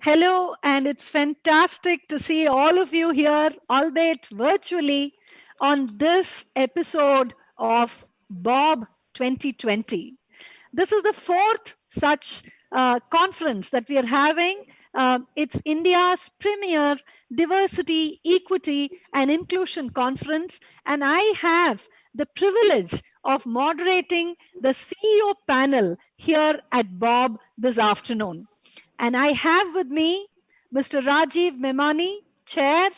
Hello, and it's fantastic to see all of you here, albeit virtually, on this episode of Bob 2020. This is the fourth such conference that we are having. It's India's premier diversity, equity, and inclusion conference, and I have the privilege of moderating the CEO panel here at Bob this afternoon. And I have with me Mr. Rajiv Memani, Chair,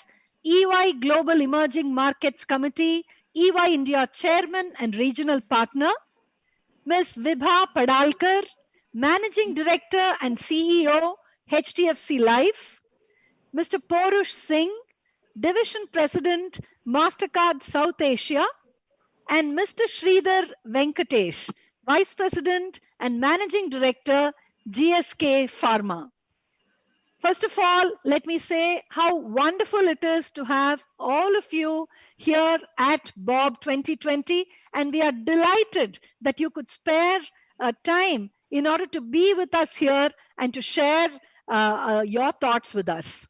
EY Global Emerging Markets Committee, EY India Chairman and Regional Partner, Ms. Vibha Padalkar, Managing Director and CEO, HDFC Life, Mr. Porush Singh, Division President, MasterCard South Asia, and Mr. Sridhar Venkatesh, Vice President and Managing Director, GSK Pharma. First of all, let me say how wonderful it is to have all of you here at Bob 2020. And we are delighted that you could spare time in order to be with us here and to share your thoughts with us.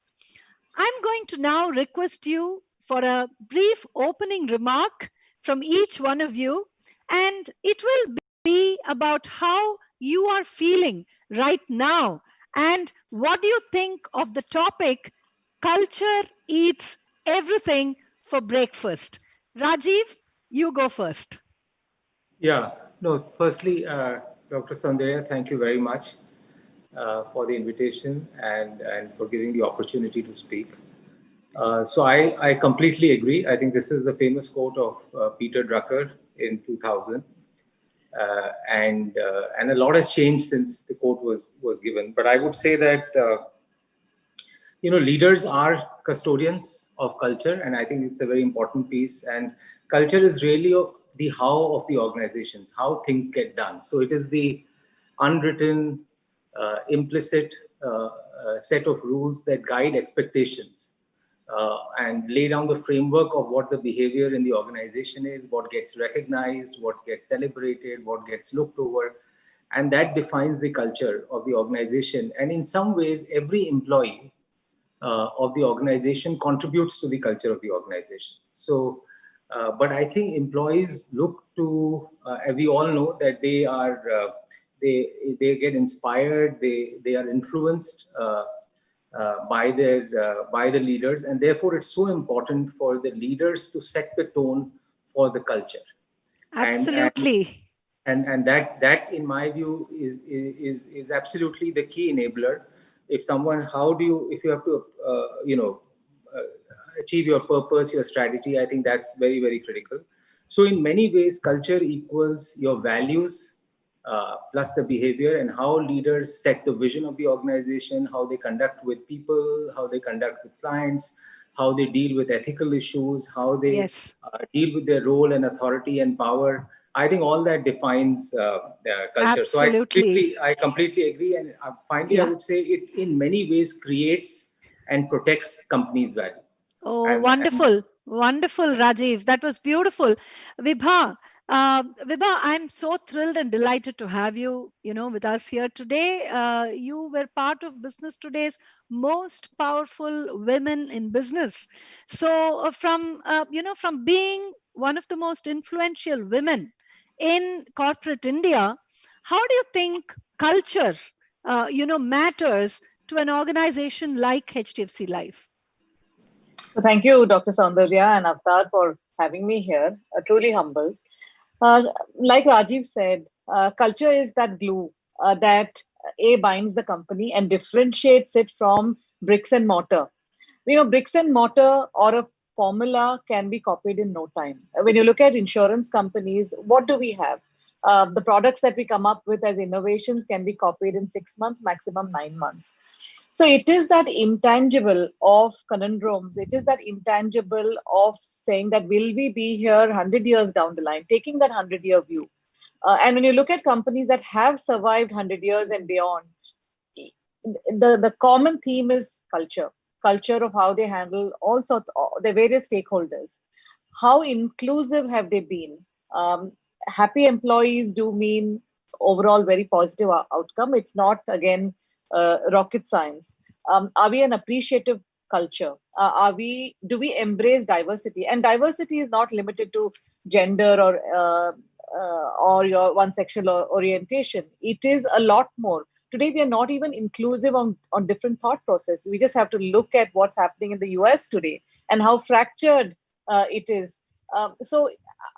I'm going to now request you for a brief opening remark from each one of you, and it will be about how you are feeling right now and what do you think of the topic culture eats everything for breakfast. Rajiv, you go first. Yeah, no, firstly, Dr. Soundarya, thank you very much for the invitation and for giving the opportunity to speak. So I completely agree. I think this is the famous quote of Peter Drucker in 2000. And a lot has changed since the quote was given. But I would say that, leaders are custodians of culture. And I think it's a very important piece. And culture is really the how of the organizations, how things get done. So it is the unwritten, implicit set of rules that guide expectations and lay down the framework of what the behavior in the organization is, what gets recognized, what gets celebrated, what gets looked over. And that defines the culture of the organization. And in some ways, every employee of the organization contributes to the culture of the organization. So, but I think employees look to, we all know that they are, they get inspired, they are influenced by the leaders, and therefore it's so important for the leaders to set the tone for the culture. Absolutely. And that in my view is absolutely the key enabler. If someone, if you have to achieve your purpose, your strategy, I think that's very, very critical. So in many ways, culture equals your values plus the behavior, and how leaders set the vision of the organization, how they conduct with people, how they conduct with clients, how they deal with ethical issues, how they Yes. deal with their role and authority and power. I think all that defines the culture. So Absolutely. I completely agree. And finally, I Yeah. would say it in many ways creates and protects companies' value. Oh, And wonderful. Wonderful, Rajiv. That was beautiful. Vibha, Vibha, I'm so thrilled and delighted to have you, with us here today. You were part of Business Today's most powerful women in business. So, from being one of the most influential women in corporate India, how do you think culture, matters to an organization like HDFC Life? So thank you, Dr. Soundarya and Avtar, for having me here. Truly humbled. Uh, like Rajiv said, culture is that glue that binds the company and differentiates it from bricks and mortar. Bricks and mortar or a formula can be copied in no time. When you look at insurance companies, what do we have? The products that we come up with as innovations can be copied in 6 months, maximum 9 months. So it is that intangible of conundrums. It is that intangible of saying that will we be here 100 years down the line, taking that 100-year view. And when you look at companies that have survived 100 years and beyond, the common theme is culture of how they handle all sorts of the various stakeholders. How inclusive have they been? Happy employees do mean overall very positive outcome. It's not, again, rocket science. Are we an appreciative culture? Do we embrace diversity? And diversity is not limited to gender or your one sexual orientation. It is a lot more. Today, we are not even inclusive on different thought processes. We just have to look at what's happening in the US today and how fractured it is. So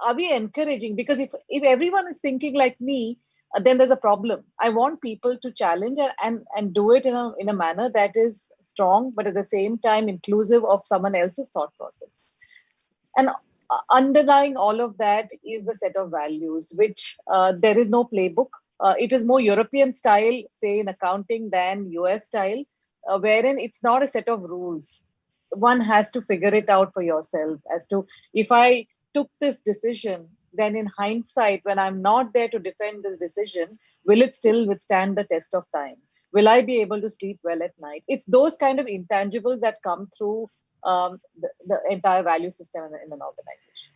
are we encouraging? Because if everyone is thinking like me, then there's a problem. I want people to challenge and do it in a manner that is strong, but at the same time inclusive of someone else's thought process. And underlying all of that is the set of values, which there is no playbook. It is more European style, say in accounting, than US style, wherein it's not a set of rules. One has to figure it out for yourself as to, if I took this decision, then in hindsight, when I'm not there to defend this decision, will it still withstand the test of time? Will I be able to sleep well at night? It's those kind of intangibles that come through the entire value system in an organization.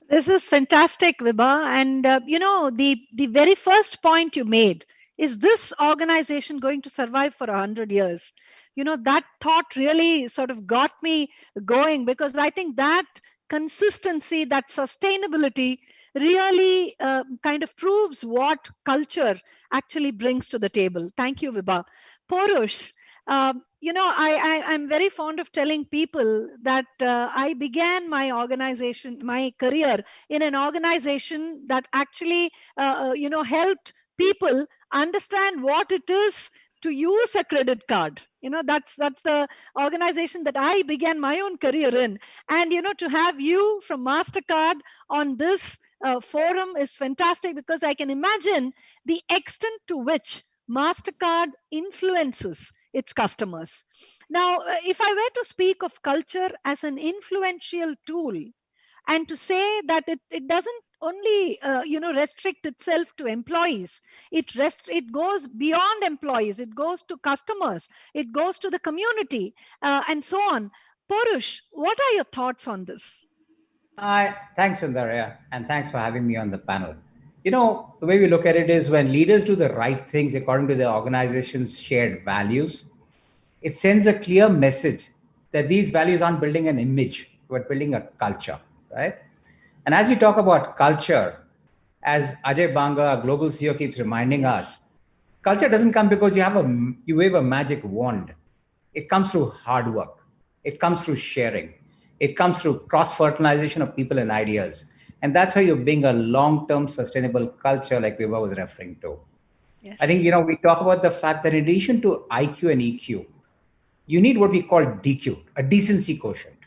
This is fantastic, Vibha. And the very first point you made is, this organization going to survive for 100 years? That thought really sort of got me going, because I think that consistency, that sustainability really kind of proves what culture actually brings to the table. Thank you, Vibha. Porush, I'm very fond of telling people that I began my organization, my career in an organization that actually, helped people understand what it is to use a credit card. That's the organization that I began my own career in. And, to have you from MasterCard on this forum is fantastic, because I can imagine the extent to which MasterCard influences its customers. Now, if I were to speak of culture as an influential tool, and to say that it doesn't only restrict itself to employees, it goes beyond employees, it goes to customers, it goes to the community, and so on. Porush, what are your thoughts on this? Thanks, Sundarya, and thanks for having me on the panel. The way we look at it is, when leaders do the right things according to their organization's shared values, it sends a clear message that these values aren't building an image, but building a culture, right? And as we talk about culture, as Ajay Banga, our global CEO, keeps reminding us, culture doesn't come because you wave a magic wand. It comes through hard work. It comes through sharing. It comes through cross-fertilization of people and ideas. And that's how you bring a long-term sustainable culture, like Vibha was referring to. Yes. I think, we talk about the fact that in addition to IQ and EQ, you need what we call DQ, a decency quotient,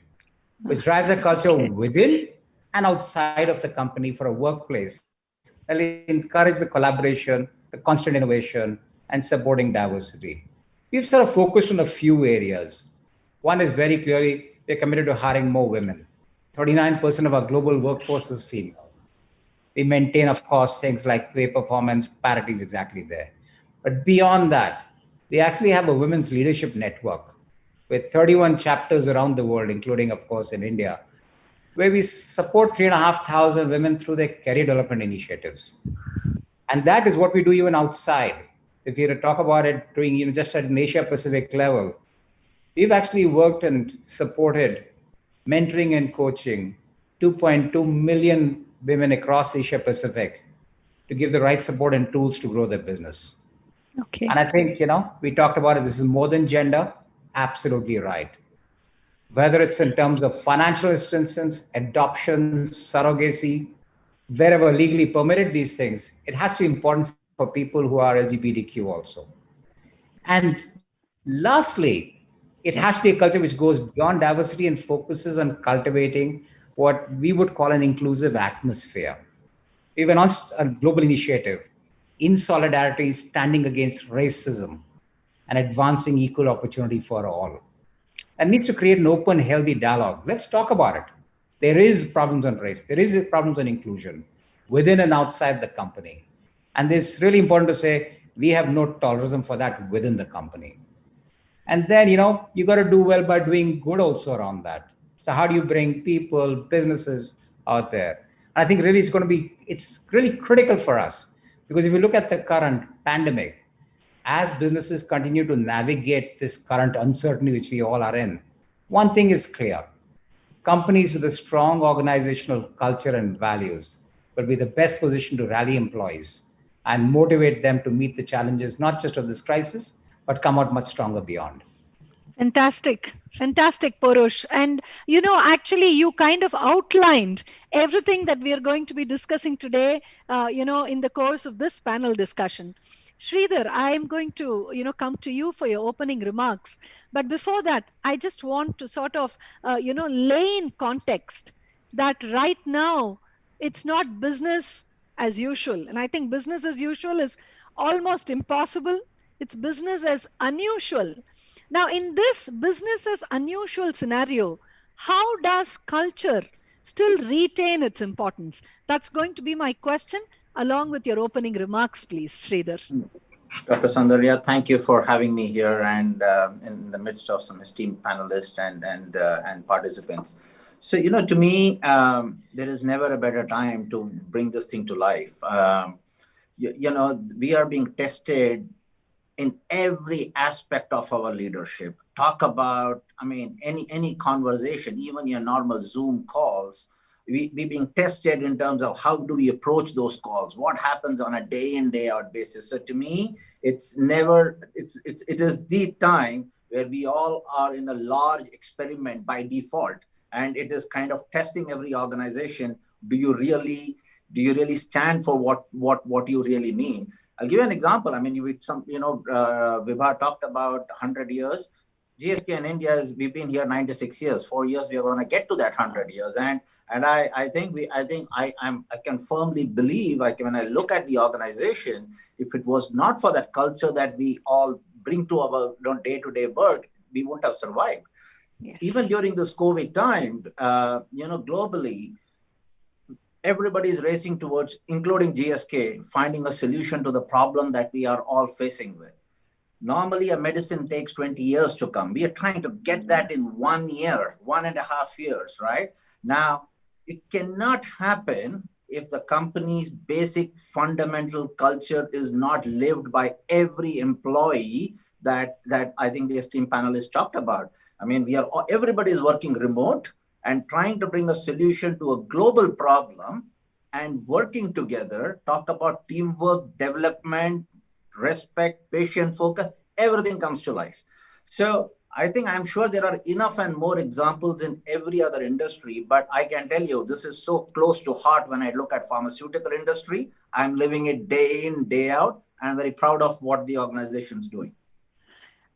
which drives a culture within and outside of the company for a workplace that will encourage the collaboration, the constant innovation, and supporting diversity. We've sort of focused on a few areas. One is very clearly, we're committed to hiring more women. 39% of our global workforce is female. We maintain, of course, things like pay performance, parity is exactly there. But beyond that, we actually have a women's leadership network with 31 chapters around the world, including, of course, in India, where we support 3,500 women through their career development initiatives. And that is what we do even outside. If you were to talk about it doing, just at an Asia Pacific level, we've actually worked and supported mentoring and coaching 2.2 million women across Asia Pacific to give the right support and tools to grow their business. Okay. And I think, we talked about it. This is more than gender. Absolutely right. Whether it's in terms of financial assistance, adoption, surrogacy, wherever legally permitted these things, it has to be important for people who are LGBTQ also. And lastly, it has to be a culture which goes beyond diversity and focuses on cultivating what we would call an inclusive atmosphere. We've announced a global initiative in solidarity, standing against racism and advancing equal opportunity for all. And needs to create an open, healthy dialogue. Let's talk about it. There is problems on race. There is problems on inclusion within and outside the company. And it's really important to say, we have no tolerism for that within the company. And then, you got to do well by doing good also around that. So how do you bring people, businesses out there? And I think really it's really critical for us, because if you look at the current pandemic, as businesses continue to navigate this current uncertainty which we all are in, one thing is clear. Companies with a strong organizational culture and values will be the best position to rally employees and motivate them to meet the challenges not just of this crisis, but come out much stronger beyond. Fantastic. Fantastic, Porush. And actually, you kind of outlined everything that we are going to be discussing today, in the course of this panel discussion. Sridhar, I am going to, come to you for your opening remarks. But before that, I just want to sort of, lay in context that right now it's not business as usual. And I think business as usual is almost impossible. It's business as unusual. Now, in this business as unusual scenario, how does culture still retain its importance? That's going to be my question, along with your opening remarks, please, Sridhar. Dr. Soundarya, thank you for having me here and in the midst of some esteemed panelists and participants. So, to me, there is never a better time to bring this thing to life. We are being tested in every aspect of our leadership. Talk about, any conversation, even your normal Zoom calls, we being tested in terms of how do we approach those calls, what happens on a day in, day out basis. So to me, it is the time where we all are in a large experiment by default. And it is kind of testing every organization. Do you really stand for what you really mean? I'll give you an example. Vibha talked about 100 years. GSK in India we've been here 96 years. 4 years we are going to get to that 100 years, and I can firmly believe, when I look at the organization, if it was not for that culture that we all bring to our day-to-day work, we wouldn't have survived. Yes. Even during this COVID time, globally, everybody is racing towards, including GSK, finding a solution to the problem that we are all facing with. Normally, a medicine takes 20 years to come. We are trying to get that in 1 year, 1.5 years, right? Now, it cannot happen if the company's basic fundamental culture is not lived by every employee that I think the esteemed panelists talked about. Everybody is working remote and trying to bring a solution to a global problem and working together, talk about teamwork, development, respect, patient focus, everything comes to life. So I'm sure there are enough and more examples in every other industry, but I can tell you, this is so close to heart when I look at pharmaceutical industry. I'm living it day in, day out. I'm very proud of what the organization is doing.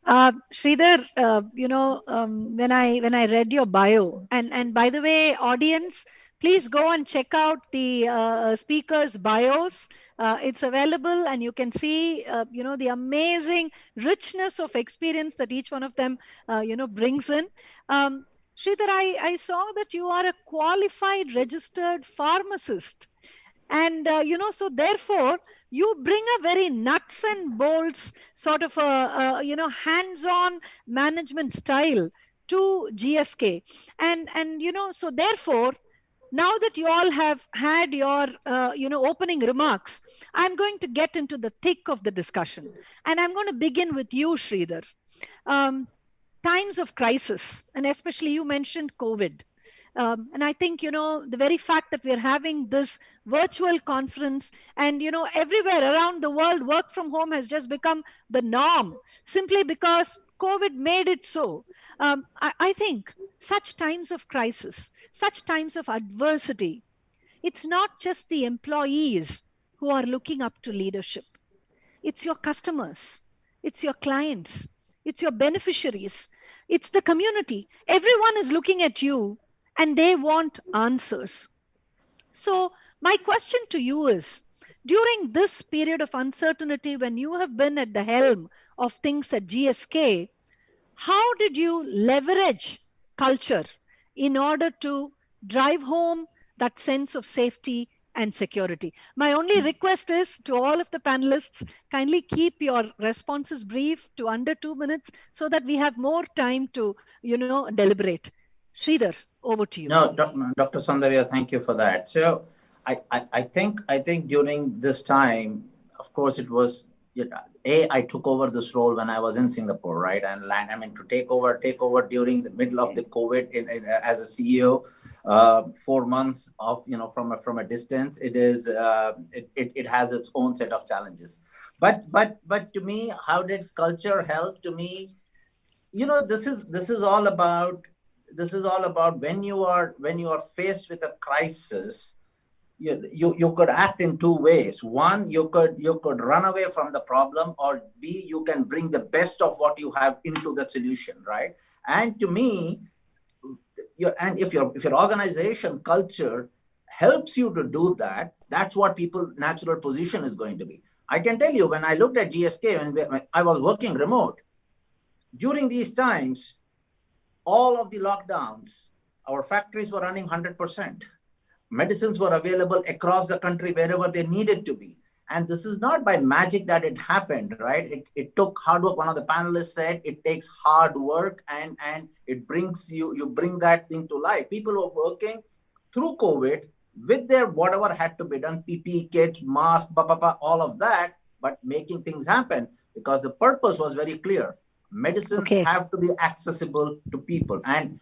Sridhar, when I read your bio, and by the way, audience, please go and check out the speakers' bios. It's available, and you can see, the amazing richness of experience that each one of them, brings in. Sridhar, I saw that you are a qualified registered pharmacist. And, so therefore, you bring a very nuts and bolts sort of hands-on management style to GSK. And so therefore, now that you all have had your, opening remarks, I'm going to get into the thick of the discussion. And I'm going to begin with you, Sridhar. Times of crisis, and especially you mentioned COVID. And I think, the very fact that we're having this virtual conference and, everywhere around the world, work from home has just become the norm simply because COVID made it so. I think such times of crisis, such times of adversity, it's not just the employees who are looking up to leadership. It's your customers, it's your clients, it's your beneficiaries, it's the community. Everyone is looking at you and they want answers. So my question to you is, during this period of uncertainty, when you have been at the helm of things at GSK, how did you leverage culture in order to drive home that sense of safety and security? My only request is to all of the panelists, kindly keep your responses brief to under 2 minutes so that we have more time to, deliberate. Sridhar, over to you. No, Dr. Soundarya, thank you for that. So I think during this time, of course, it was I took over this role when I was in Singapore, right? And I mean, to take over during the middle of the COVID as a CEO, 4 months of, from a distance, it has its own set of challenges. But to me, how did culture help? To me, this is all about when you are faced with a crisis. You could act in two ways. One, you could run away from the problem, or B, you can bring the best of what you have into the solution, right? And to me, if your organization culture helps you to do that, that's what people natural position is going to be. I can tell you, when I looked at GSK, when I was working remote during these times, all of the lockdowns, our factories were running 100%. Medicines were available across the country wherever they needed to be. And this is not by magic that it happened, right? It took hard work. One of the panelists said it takes hard work, and it brings you bring that thing to life. People were working through COVID with their whatever had to be done, PPE kits, masks, all of that, but making things happen because the purpose was very clear. Medicines have to be accessible to people. And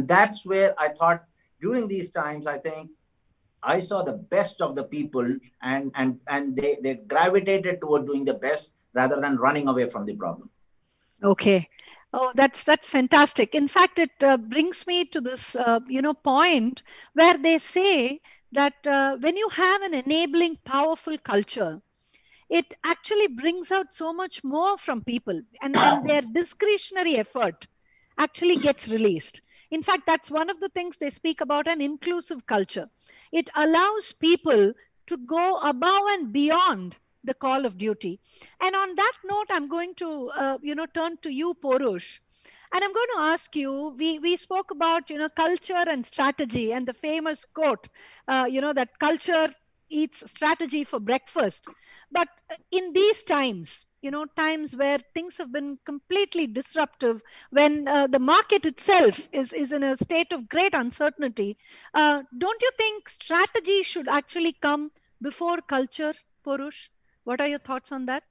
that's where I thought during these times, I think I saw the best of the people, and they gravitated toward doing the best rather than running away from the problem. Okay. Oh, that's fantastic. In fact, it brings me to this point where they say that when you have an enabling, powerful culture, it actually brings out so much more from people, and their discretionary effort actually gets released. In fact, that's one of the things they speak about, an inclusive culture. It allows people to go above and beyond the call of duty. And on that note, I'm going to turn to you, Porush. And I'm going to ask you, we spoke about, culture and strategy, and the famous quote, that culture eats strategy for breakfast. But in these times, times where things have been completely disruptive, when the market itself is in a state of great uncertainty, don't you think strategy should actually come before culture, Porush? What are your thoughts on that?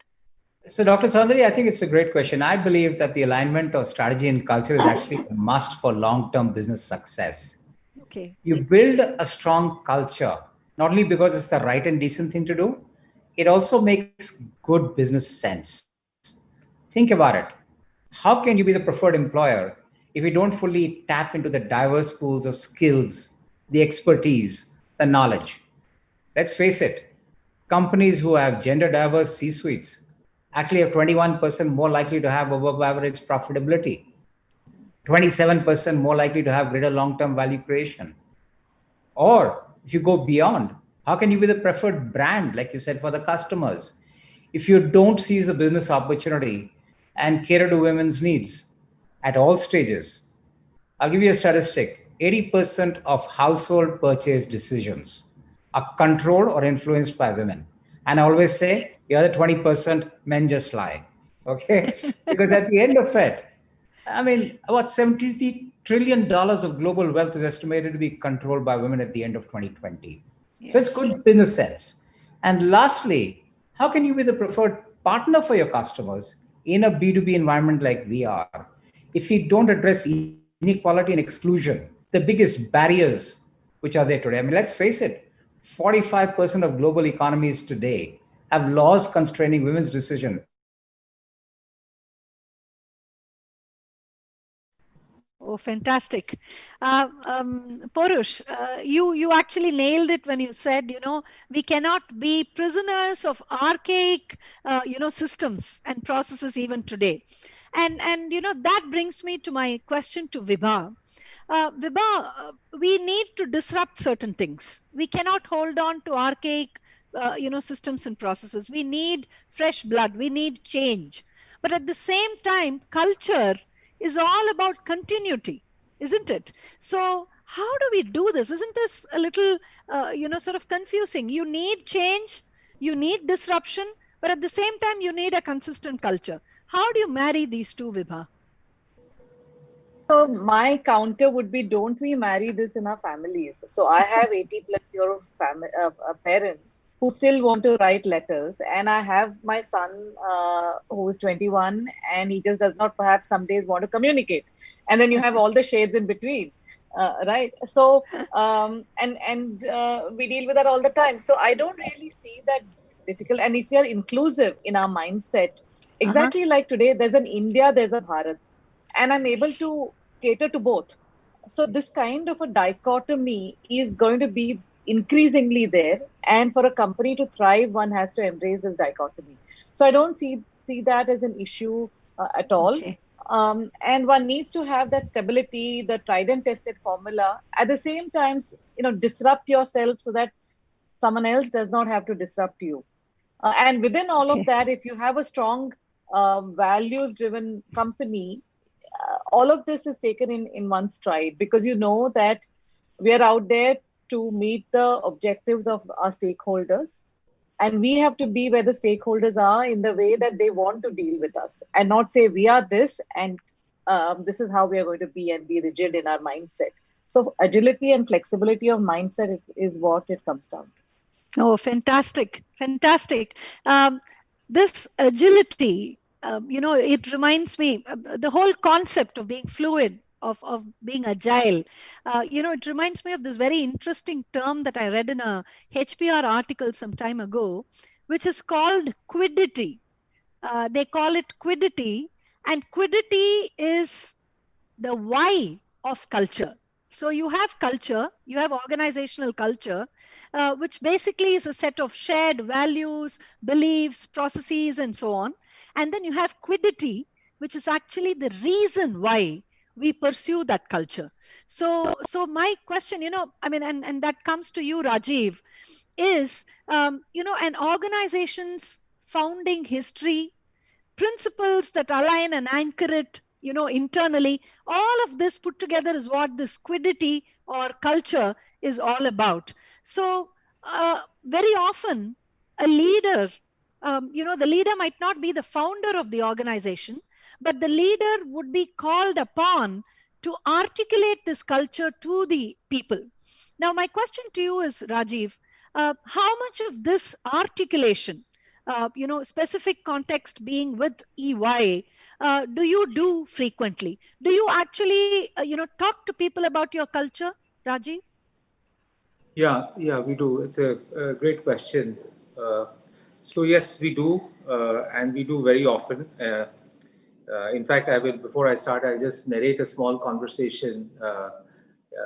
So, Dr. Saundari, I think it's a great question. I believe that the alignment of strategy and culture is actually a must for long-term business success. Okay. You build a strong culture, not only because it's the right and decent thing to do, it also makes good business sense. Think about it. How can you be the preferred employer if you don't fully tap into the diverse pools of skills, the expertise, the knowledge? Let's face it, companies who have gender diverse C-suites actually have 21% more likely to have above average profitability, 27% more likely to have greater long-term value creation. Or if you go beyond, how can you be the preferred brand, like you said, for the customers, if you don't seize the business opportunity and cater to women's needs at all stages? I'll give you a statistic. 80% of household purchase decisions are controlled or influenced by women. And I always say the other 20%, men just lie. Okay? Because at the end of it, I mean, about $73 trillion of global wealth is estimated to be controlled by women at the end of 2020. Yes. So it's good business sense. And lastly, how can you be the preferred partner for your customers in a B2B environment like we are if we don't address inequality and exclusion, the biggest barriers which are there today? I mean, let's face it, 45% of global economies today have laws constraining women's decision. Oh, fantastic. Porush, you actually nailed it when you said, we cannot be prisoners of archaic, systems and processes even today. And that brings me to my question to Vibha. Vibha, we need to disrupt certain things. We cannot hold on to archaic, systems and processes. We need fresh blood. We need change. But at the same time, culture is all about continuity, isn't it? So how do we do this? Isn't this a little, sort of confusing? You need change, you need disruption, but at the same time, you need a consistent culture. How do you marry these two, Vibha? So my counter would be, don't we marry this in our families? So I have 80 plus year of parents, who still want to write letters. And I have my son who is 21, and he just does not perhaps some days want to communicate. And then you have all the shades in between, right? So, we deal with that all the time. So I don't really see that difficult. And if you're inclusive in our mindset, exactly like today, there's an India, there's a Bharat, and I'm able to cater to both. So this kind of a dichotomy is going to be increasingly there, and for a company to thrive, one has to embrace this dichotomy. So I don't see that as an issue at all. Okay. And one needs to have that stability, the tried and tested formula. At the same time, disrupt yourself so that someone else does not have to disrupt you. And within all of that, if you have a strong values-driven company, all of this is taken in one stride, because you know that we are out there to meet the objectives of our stakeholders, and we have to be where the stakeholders are in the way that they want to deal with us, and not say we are this and this is how we are going to be, and be rigid in our mindset. So agility and flexibility of mindset is what it comes down to. Oh, fantastic. Fantastic. This agility, it reminds me, the whole concept of being fluid, of being agile, it reminds me of this very interesting term that I read in a HBR article some time ago, which is called quiddity. They call it quiddity, and quiddity is the why of culture. So you have culture, you have organizational culture, which basically is a set of shared values, beliefs, processes, and so on. And then you have quiddity, which is actually the reason why we pursue that culture. So my question, and that comes to you, Rajiv, is, an organization's founding history, principles that align and anchor it, internally, all of this put together is what this quiddity or culture is all about. So very often a leader, the leader might not be the founder of the organization, but the leader would be called upon to articulate this culture to the people. Now my question to you is, Rajiv, how much of this articulation, specific context being with EY, do you do frequently? Do you actually, talk to people about your culture, Rajiv? Yeah, we do. It's a great question. So yes, we do, and we do very often. In fact, I will, before I start, I'll just narrate a small conversation.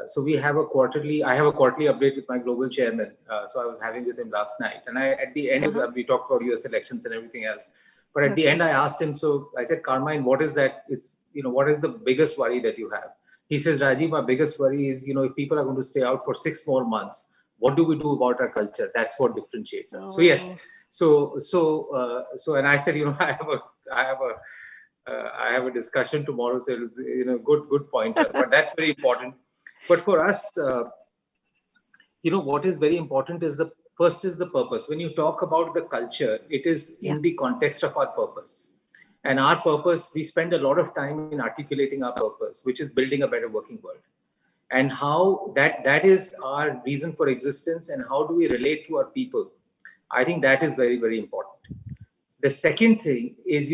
So I have a quarterly update with my global chairman. So I was having with him last night, and at the end of that, we talked about US elections and everything else. But at the end, I asked him, so I said, Carmine, what is that? What is the biggest worry that you have? He says, Rajiv, my biggest worry is, if people are going to stay out for 6 more months, what do we do about our culture? That's what differentiates us. So yes. So, and I said, I have a discussion tomorrow. So it's, good point. But that's very important. But for us, what is very important is the purpose. When you talk about the culture, it is in the context of our purpose. And our purpose, we spend a lot of time in articulating our purpose, which is building a better working world. And how that is our reason for existence, and how do we relate to our people? I think that is very, very important. The second thing is,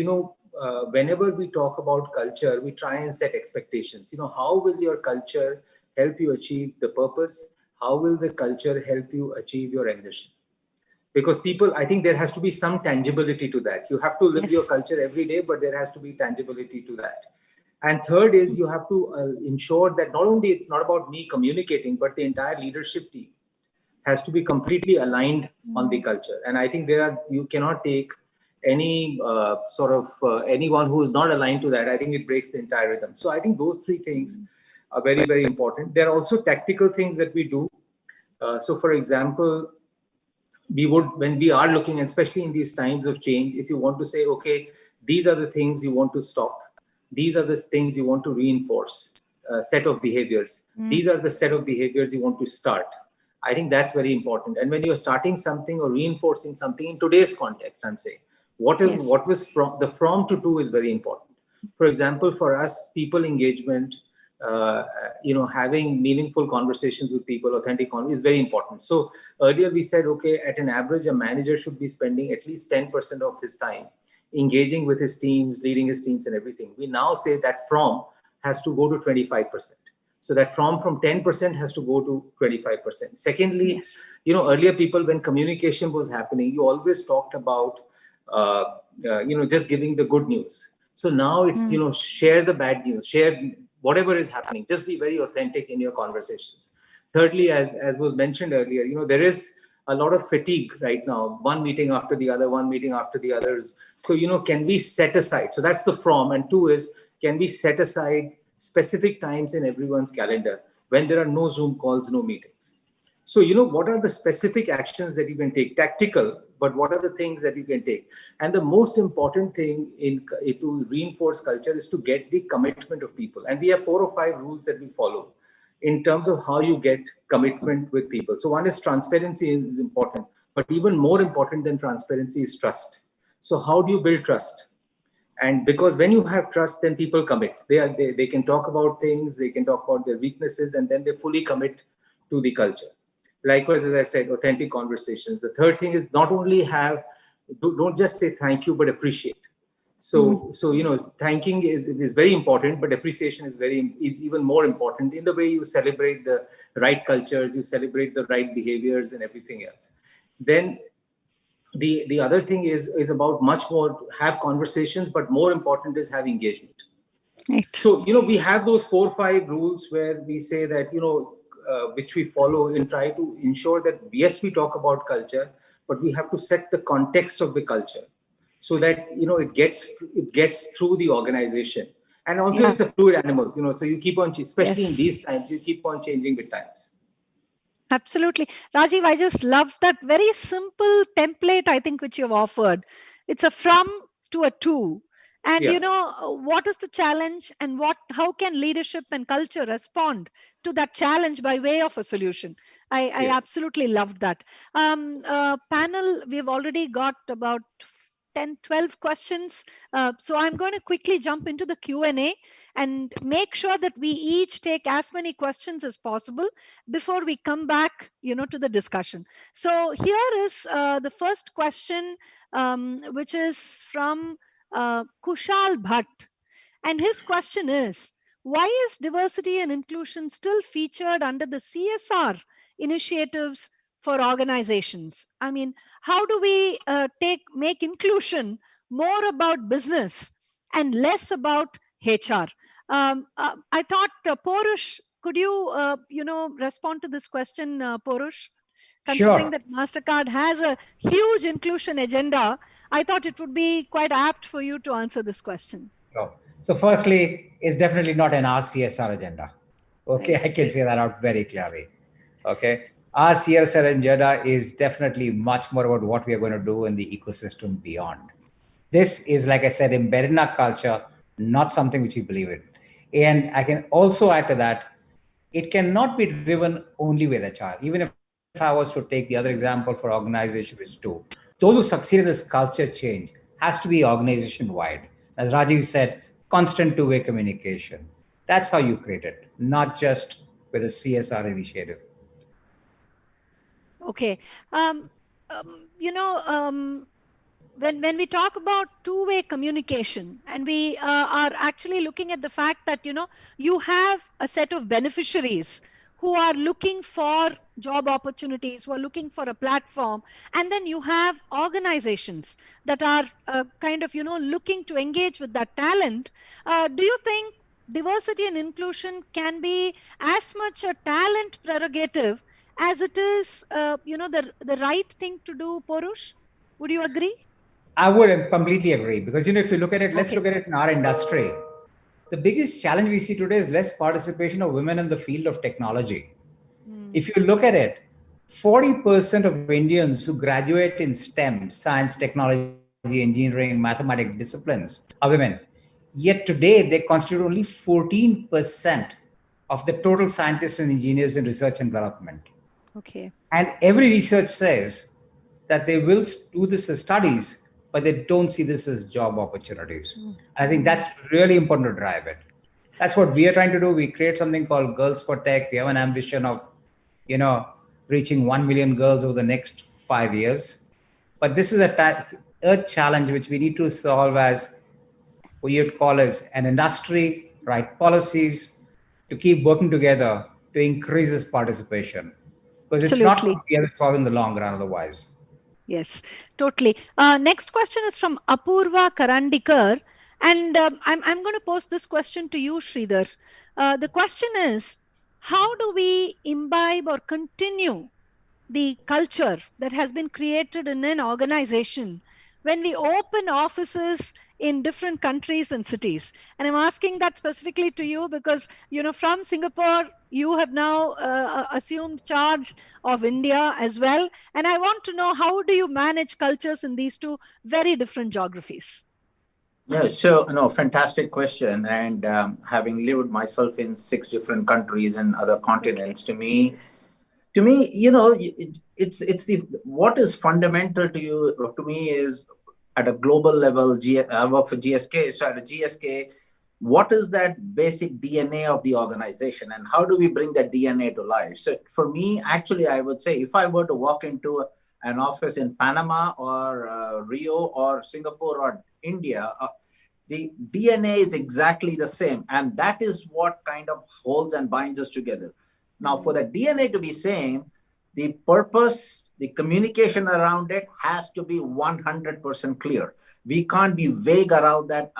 whenever we talk about culture, we try and set expectations. How will your culture help you achieve the purpose? How will the culture help you achieve your ambition? Because I think there has to be some tangibility to that. You have to live your culture every day, but there has to be tangibility to that. And third is, you have to ensure that not only it's not about me communicating, but the entire leadership team has to be completely aligned on the culture. And I think you cannot take any anyone who is not aligned to that. I think it breaks the entire rhythm. So I think those three things are very, very important. There are also tactical things that we do. So for example, when we are looking, especially in these times of change, if you want to say, okay, these are the things you want to stop. These are the things you want to reinforce, set of behaviors. These are the set of behaviors you want to start. I think that's very important. And when you're starting something or reinforcing something in today's context, I'm saying, what was from to do is very important. For example, for us, people engagement, having meaningful conversations with people, authentic is very important. So earlier we said, okay, at an average, a manager should be spending at least 10% of his time engaging with his teams, leading his teams and everything. We now say that from has to go to 25%. So that from 10% has to go to 25%. Secondly, earlier people, when communication was happening, you always talked about, just giving the good news. So now it's, share the bad news, share whatever is happening, just be very authentic in your conversations. Thirdly, as was mentioned earlier, there is a lot of fatigue right now, one meeting after the other, one meeting after the others. So, can we set aside? So that's the from. And two is, can we set aside specific times in everyone's calendar when there are no Zoom calls, no meetings? So, what are the specific actions that you can take? Tactical, but what are the things that you can take? And the most important thing to reinforce culture is to get the commitment of people. And we have 4 or 5 rules that we follow in terms of how you get commitment with people. So one is transparency is important, but even more important than transparency is trust. So how do you build trust? And because when you have trust, then people commit. They can talk about things, they can talk about their weaknesses, and then they fully commit to the culture. Likewise, as I said, authentic conversations. The third thing is not only don't just say thank you, but appreciate. So thanking is very important, but appreciation is even more important in the way you celebrate the right cultures, you celebrate the right behaviors and everything else. Then the other thing is about much more, have conversations, but more important is have engagement. Right. So, we have those 4 or 5 rules where we say that, which we follow and try to ensure that, yes, we talk about culture, but we have to set the context of the culture so that, it gets through the organization. And also it's a fluid animal, so you keep on, especially in these times, you keep on changing with times. Absolutely. Rajiv, I just love that very simple template, I think, which you've offered. It's a from to a to. And, what is the challenge and how can leadership and culture respond to that challenge by way of a solution? I absolutely loved that. Panel, we've already got about 10, 12 questions. So I'm going to quickly jump into the Q&A and make sure that we each take as many questions as possible before we come back, to the discussion. So here is the first question, which is from Kushal Bhatt. And his question is, why is diversity and inclusion still featured under the CSR initiatives for organizations? I mean, how do we make inclusion more about business and less about HR? I thought, Porush, could you, respond to this question, Porush? Considering that MasterCard has a huge inclusion agenda, I thought it would be quite apt for you to answer this question. Sure. So firstly, it's definitely not an CSR agenda. Okay, right. I can say that out very clearly. Okay. Our CSR agenda is definitely much more about what we are going to do in the ecosystem beyond. This is, like I said, embedded in our culture, not something which we believe in. And I can also add to that, it cannot be driven only with HR. Even if I was to take the other example for organization, which do, those who succeed in this culture change has to be organization-wide. As Rajiv said, constant two-way communication. That's how you create it, not just with a CSR initiative. Okay. When we talk about two-way communication, and we are actually looking at the fact that, you have a set of beneficiaries who are looking for job opportunities, who are looking for a platform, and then you have organizations that are kind of, looking to engage with that talent. Do you think diversity and inclusion can be as much a talent prerogative as it is, the right thing to do, Porush? Would you agree? I would completely agree, because, if you look at it, let's look at it in our industry. The biggest challenge we see today is less participation of women in the field of technology. If you look at it, 40% of Indians who graduate in STEM, science, technology, engineering, mathematics disciplines are women. Yet today, they constitute only 14% of the total scientists and engineers in research and development. Okay. And every research says that they will do this as studies, but they don't see this as job opportunities. I think that's really important to drive it. That's what we are trying to do. We create something called Girls for Tech. We have an ambition of, you know, reaching 1 million girls over the next 5 years. But this is a challenge which we need to solve as what you'd call as an industry, right policies to keep working together to increase this participation. Because it's not Absolutely. going to be able to solve in the long run otherwise. Yes, totally. Next question is from Apurva Karandikar. And I'm going to pose this question to you, Sridhar. The question is, how do we imbibe or continue the culture that has been created in an organization when we open offices in different countries and cities? And I'm asking that specifically to you because, from Singapore, you have now assumed charge of India as well. And I want to know, how do you manage cultures in these two very different geographies? Yeah, so no, fantastic question. And having lived myself in 6 different countries and other Okay. continents, to me, it's the what is fundamental to you to me is at a global level. I work for GSK, so at a GSK, what is that basic DNA of the organization, and how do we bring that DNA to life? So for me, actually, I would say if I were to walk into an office in Panama or Rio or Singapore or India, the DNA is exactly the same. And that is what kind of holds and binds us together. Now, for the DNA to be same, the purpose, the communication around it has to be 100% clear. We can't be vague around that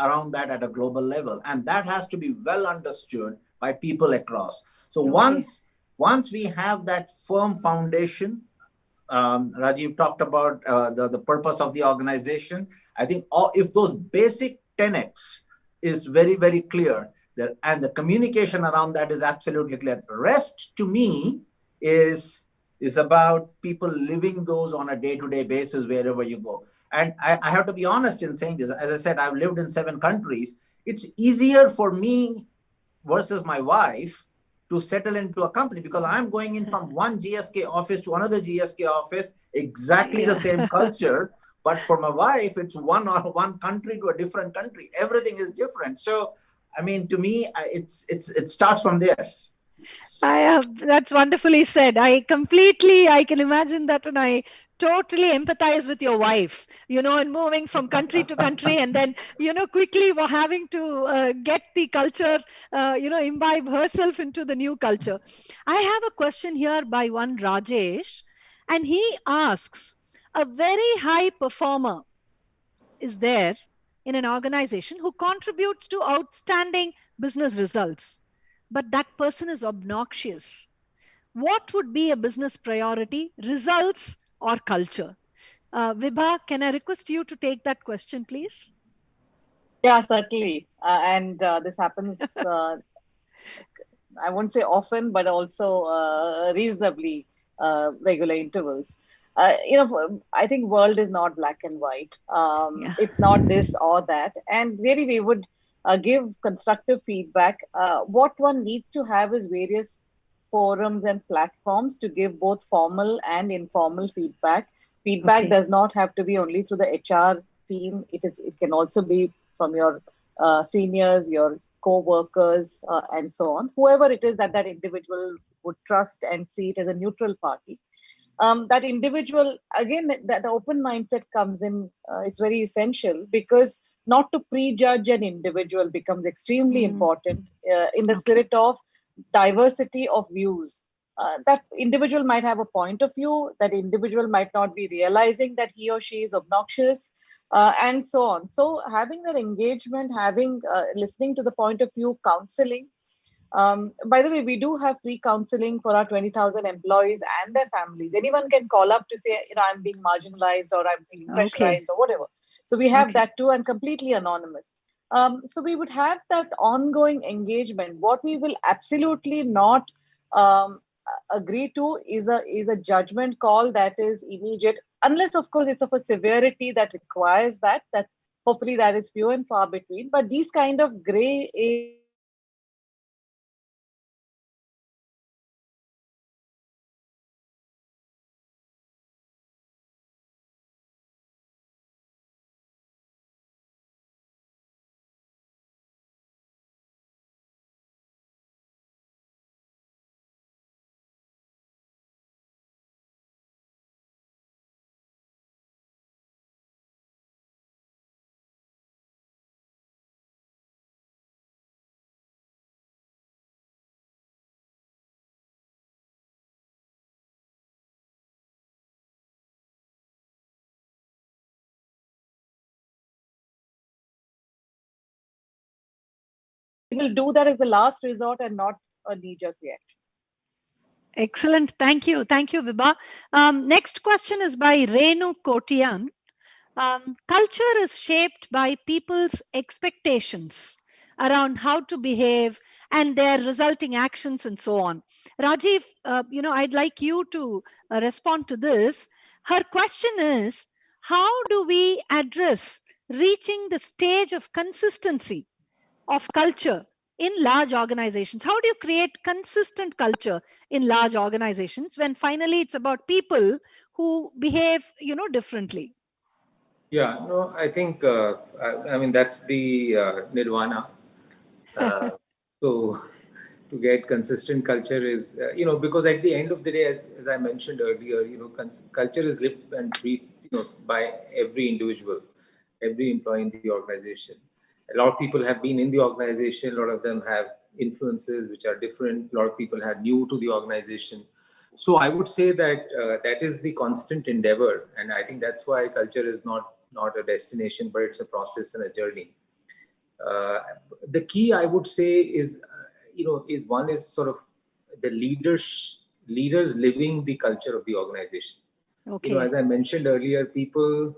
at a global level. And that has to be well understood by people across. So Okay. once we have that firm foundation, Rajiv talked about the purpose of the organization. I think if those basic tenets is very, very clear, and the communication around that is absolutely clear. Rest to me is about people living those on a day-to-day basis wherever you go. And I have to be honest in saying this. As I said, I've lived in 7 countries. It's easier for me versus my wife to settle into a company because I'm going in from one GSK office to another GSK office, exactly the Yeah. same culture. But for my wife, it's one country to a different country. Everything is different. So, I mean, to me, it starts from there. That's wonderfully said. I can imagine that, and I totally empathize with your wife, and moving from country to country, and then, quickly we're having to get the culture, imbibe herself into the new culture. I have a question here by one Rajesh, and he asks, a very high performer is there in an organization who contributes to outstanding business results, but that person is obnoxious. What would be a business priority, results or culture? Vibha, can I request you to take that question, please? Yeah, certainly. And this happens, I won't say often, but also reasonably regular intervals. I think world is not black and white. Yeah. It's not this or that. And really, we would give constructive feedback. What one needs to have is various forums and platforms to give both formal and informal feedback. Feedback Okay. does not have to be only through the HR team. It can also be from your seniors, your co-workers, and so on. Whoever it is that that individual would trust and see it as a neutral party. That individual, again, that the open mindset comes in. It's very essential because not to prejudge an individual becomes extremely Mm, important in the okay. spirit of diversity of views. That individual might have a point of view, that individual might not be realizing that he or she is obnoxious, and so on. So, having that engagement, having listening to the point of view, counseling. By the way, we do have free counseling for our 20,000 employees and their families. Anyone can call up to say, I'm being marginalized or I'm feeling Okay. pressurized or whatever. So we have Okay. that too, and completely anonymous. So we would have that ongoing engagement. What we will absolutely not agree to is a judgment call that is immediate, unless of course it's of a severity that requires that. That hopefully that is few and far between. But these kind of gray areas are absolutely not will do that as the last resort and not a knee-jerk reaction. Excellent. Thank you. Thank you, Vibha. Next question is by Renu Kotian. Culture is shaped by people's expectations around how to behave and their resulting actions and so on. Rajiv, I'd like you to respond to this. Her question is, how do we address reaching the stage of consistency of culture in large organizations? How do you create consistent culture in large organizations when finally it's about people who behave, differently? Yeah, no, I think, I mean, that's the nirvana. So to get consistent culture is, because at the end of the day, as I mentioned earlier, culture is lived and breathed, by every individual, every employee in the organization. A lot of people have been in the organization. A lot of them have influences which are different. A lot of people are new to the organization. So I would say that that is the constant endeavor, and I think that's why culture is not a destination, but it's a process and a journey. Uh, the key, I would say, is one is sort of the leaders living the culture of the organization. Okay. As I mentioned earlier, people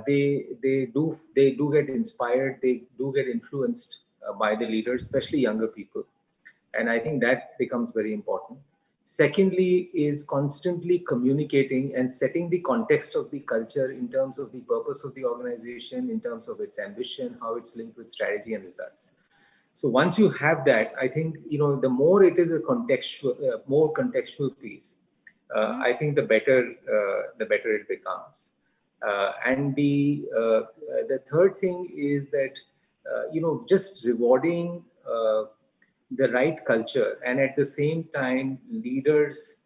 they do get inspired, they do get influenced by the leaders, especially younger people, and I think that becomes very important. Secondly, is constantly communicating and setting the context of the culture in terms of the purpose of the organization, in terms of its ambition, how it's linked with strategy and results. So once you have that, I think the more it is a more contextual piece, I think the better it becomes. And the third thing is that just rewarding the right culture, and at the same time leaders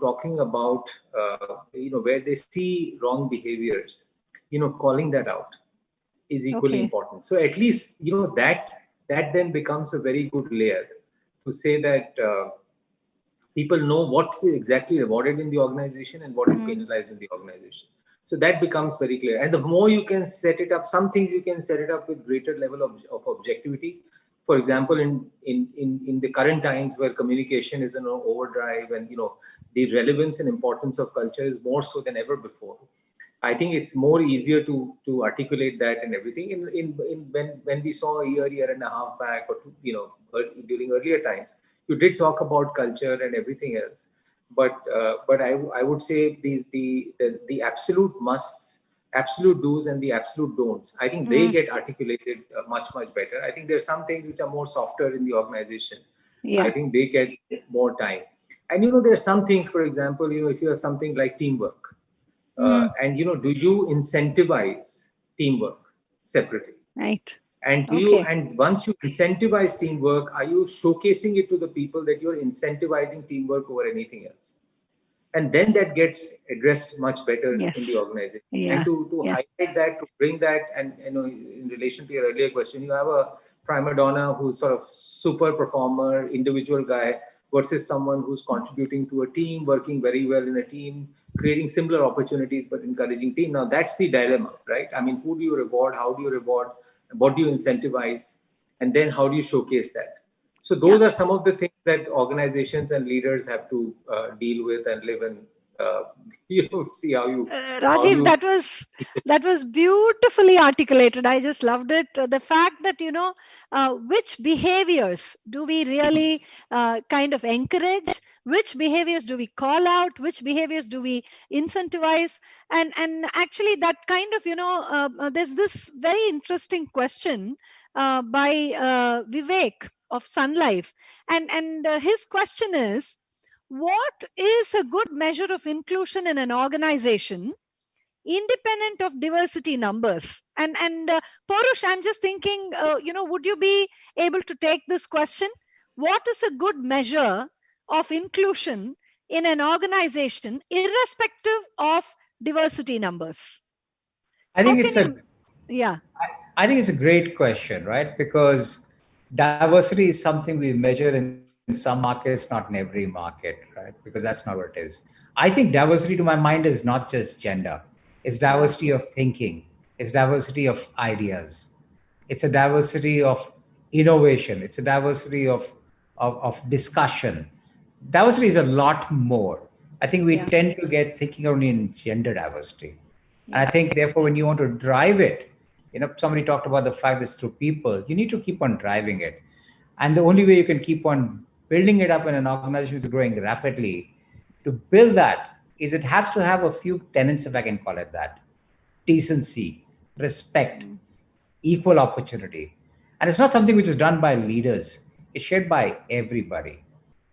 talking about where they see wrong behaviors, calling that out is equally Okay. important. So at least that then becomes a very good layer to say that people know what's exactly rewarded in the organization and what is penalized in the organization. So that becomes very clear. And the more you can set it up, some things you can set it up with greater level of objectivity. For example, in the current times where communication is in an overdrive, and the relevance and importance of culture is more so than ever before, I think it's more easier to articulate that and everything. When we saw a year and a half back, or during earlier times, you did talk about culture and everything else, but I would say the absolute musts, absolute do's, and the absolute don'ts, I think they get articulated much better. I think there are some things which are more softer in the organization. Yeah. I think they get more time. And there are some things, for example, if you have something like teamwork, and do you incentivize teamwork separately? Right. And and once you incentivize teamwork, are you showcasing it to the people that you're incentivizing teamwork over anything else? And then that gets addressed much better in the organization. Yeah. And to highlight that, to bring that, and in relation to your earlier question, you have a prima donna who's sort of super performer, individual guy, versus someone who's contributing to a team, working very well in a team, creating similar opportunities but encouraging team. Now that's the dilemma, right? I mean, who do you reward? How do you reward? What do you incentivize? And then how do you showcase that? So those are some of the things that organizations and leaders have to deal with and live in. See how you. Rajiv, that was beautifully articulated. I just loved it. The fact that which behaviors do we really kind of encourage, which behaviors do we call out, which behaviors do we incentivize, and actually that kind of there's this very interesting question by Vivek of Sun Life, and his question is, what is a good measure of inclusion in an organization independent of diversity numbers? And Porush, I'm just thinking, would you be able to take this question? What is a good measure of inclusion in an organization irrespective of diversity numbers? I think I think it's a great question, right? Because diversity is something we measure in some markets, not in every market, right? Because that's not what it is. I think diversity, to my mind, is not just gender. It's diversity of thinking. It's diversity of ideas. It's a diversity of innovation. It's a diversity of discussion. Diversity is a lot more. I think we Yeah. tend to get thinking only in gender diversity. And I Yes. think, therefore, when you want to drive it, somebody talked about the fact that it's through people, you need to keep on driving it. And the only way you can keep on building it up in an organization which is growing rapidly, to build that, is it has to have a few tenets, if I can call it that: decency, respect, equal opportunity. And it's not something which is done by leaders, it's shared by everybody: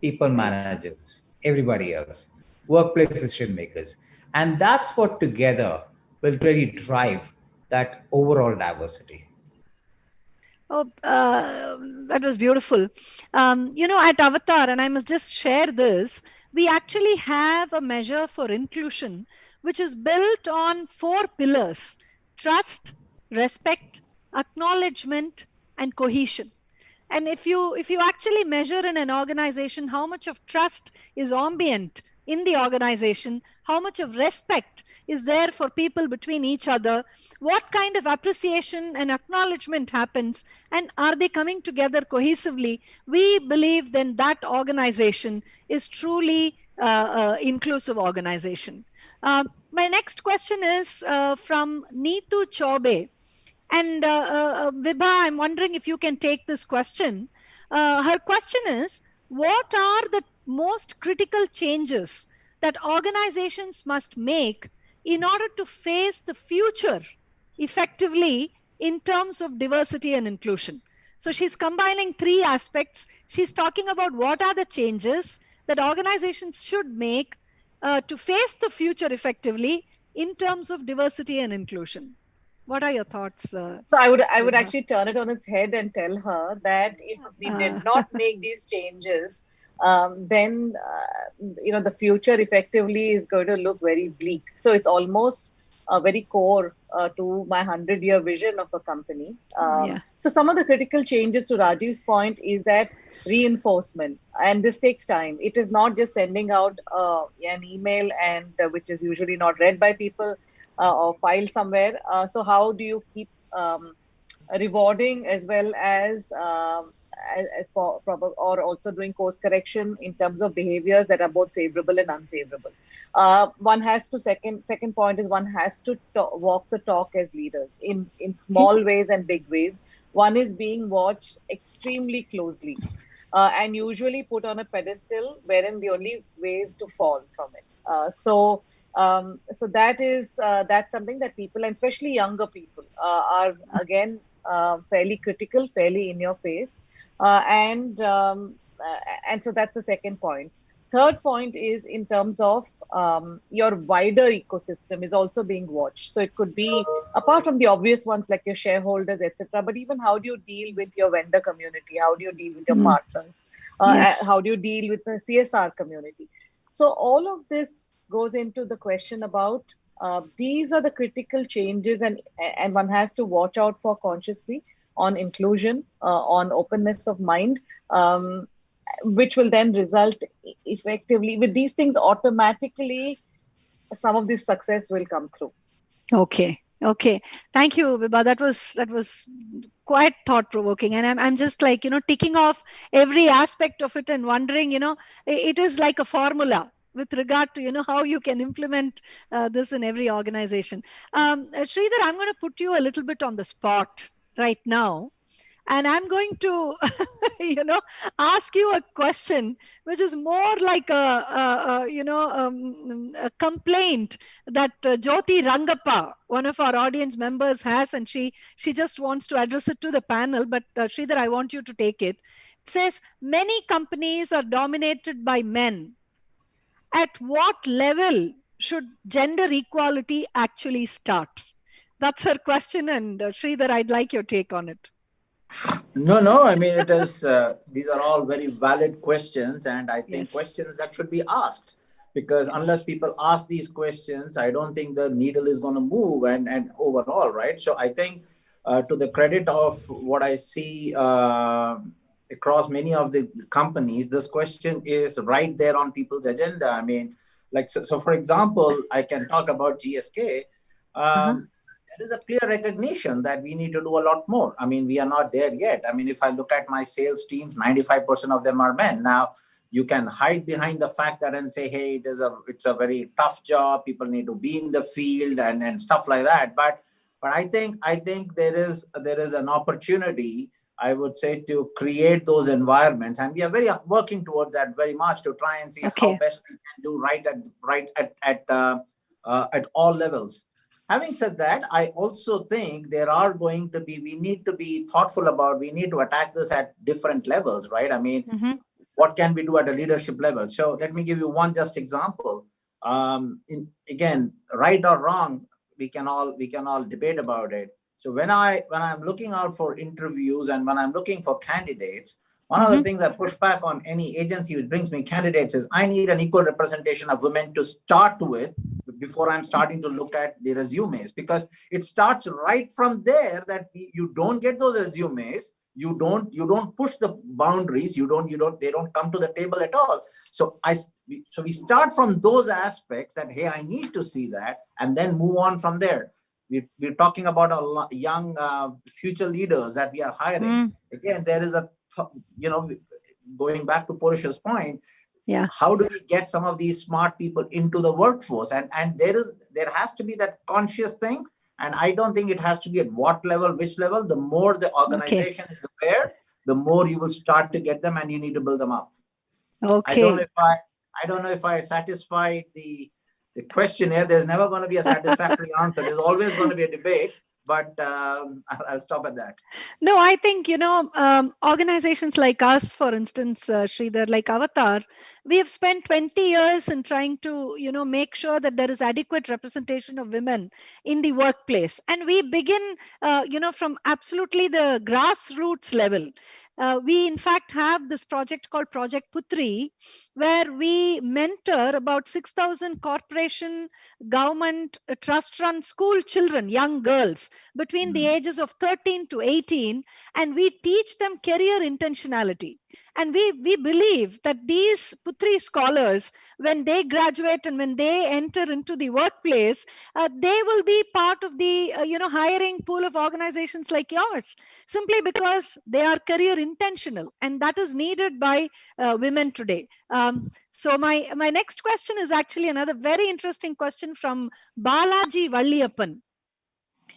people Right. managers, everybody else, workplace decision makers. And that's what together will really drive that overall diversity. Oh, that was beautiful. At Avatar, and I must just share this, we actually have a measure for inclusion, which is built on four pillars: trust, respect, acknowledgement, and cohesion. And if you actually measure in an organization how much of trust is ambient in the organization, how much of respect is there for people between each other, what kind of appreciation and acknowledgement happens, and are they coming together cohesively, we believe then that organization is truly inclusive organization. My next question is from Neetu Chaube. And Vibha, I'm wondering if you can take this question. Her question is, what are the most critical changes that organizations must make in order to face the future effectively in terms of diversity and inclusion? So she's combining three aspects. She's talking about what are the changes that organizations should make to face the future effectively in terms of diversity and inclusion. What are your thoughts, So I would Vibha? actually turn it on its head and tell her that if we Uh, did not make these changes, then the future effectively is going to look very bleak. So it's almost very core to my 100-year vision of a company. yeah. So some of the critical changes, to Rajiv's point, is that reinforcement, and this takes time. It is not just sending out an email and which is usually not read by people or filed somewhere. So how do you keep rewarding as well as for or also doing course correction in terms of behaviors that are both favorable and unfavorable? One has to second point is one has to walk the talk as leaders in small ways and big ways. One is being watched extremely closely and usually put on a pedestal wherein the only way is to fall from it. So that's something that people, and especially younger people, are again fairly critical, fairly in your face, and so that's the second point. Third point is in terms of your wider ecosystem is also being watched. So it could be apart from the obvious ones like your shareholders, etc. But even how do you deal with your vendor community? How do you deal with your Mm, partners? yes. How do you deal with the CSR community? So all of this goes into the question about these are the critical changes, and one has to watch out for consciously on inclusion, on openness of mind, which will then result effectively with these things automatically. Some of this success will come through. Okay. Okay. Thank you, Vibha. That was quite thought provoking, and I'm just like ticking off every aspect of it and wondering it is like a formula with regard to how you can implement this in every organization. Sridhar, I'm going to put you a little bit on the spot right now, and I'm going to ask you a question which is more like a complaint that Jyoti Rangappa, one of our audience members, has, and she just wants to address it to the panel. But Sridhar, I want you to take it. It says many companies are dominated by men. At what level should gender equality actually start? That's her question, and Sridhar, I'd like your take on it. No, no. I mean, it is. These are all very valid questions, and I think Yes. questions that should be asked. Because unless Yes. people ask these questions, I don't think the needle is going to move. And overall, right? So I think, to the credit of what I see across many of the companies, this question is right there on people's agenda. I mean, like so. For example, I can talk about GSK. Uh-huh. Um, is a clear recognition that we need to do a lot more. I mean, we are not there yet. I mean, if I look at my sales teams, 95% of them are men. Now, you can hide behind the fact that and say, hey, it's a very tough job. People need to be in the field and stuff like that. But I think there is an opportunity, I would say, to create those environments, and we are working towards that very much to try and see how best we can do at all levels. Having said that, I also think we need to be thoughtful about, we need to attack this at different levels, right? I mean, what can we do at a leadership level? So let me give you one just example. Again, right or wrong, we can all debate about it. So when I'm looking out for interviews and when I'm looking for candidates, one of the things I push back on any agency which brings me candidates is I need an equal representation of women to start with before I'm starting to look at the resumes, because it starts right from there that you don't get those resumes. You don't push the boundaries. They don't come to the table at all. So we start from those aspects that, hey, I need to see that, and then move on from there. We're talking about a young future leaders that we are hiring. Again, there is going back to Purusha's point, how do we get some of these smart people into the workforce? And there has to be that conscious thing. And I don't think it has to be at what level, which level. The more the organization is aware, the more you will start to get them, and you need to build them up. I don't know if I satisfied the question here. There's never going to be a satisfactory answer. There's always going to be a debate. But I'll stop at that. No, I think, organizations like us, for instance, Sridhar, like Avatar, we have spent 20 years in trying to, make sure that there is adequate representation of women in the workplace. And we begin, from absolutely the grassroots level. We, in fact, have this project called Project Putri, where we mentor about 6,000 corporation, government, trust-run school children, young girls, between the ages of 13 to 18, and we teach them career intentionality. And we believe that these Putri scholars, when they graduate and when they enter into the workplace, they will be part of the hiring pool of organizations like yours, simply because they are career intentional, and that is needed by women today. So my next question is actually another very interesting question from Balaji Valliyappan.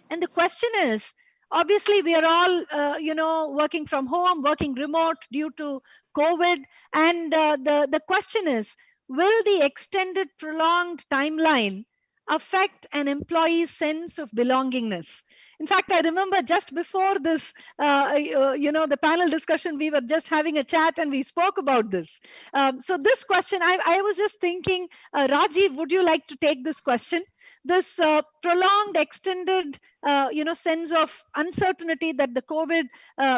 And the question is, obviously, we are all, working from home, working remote due to COVID. And the question is, will the extended, prolonged timeline affect an employee's sense of belongingness? In fact, I remember just before this, the panel discussion, we were just having a chat and we spoke about this. So this question, I was just thinking, Rajiv, would you like to take this question? This prolonged, extended, sense of uncertainty that the COVID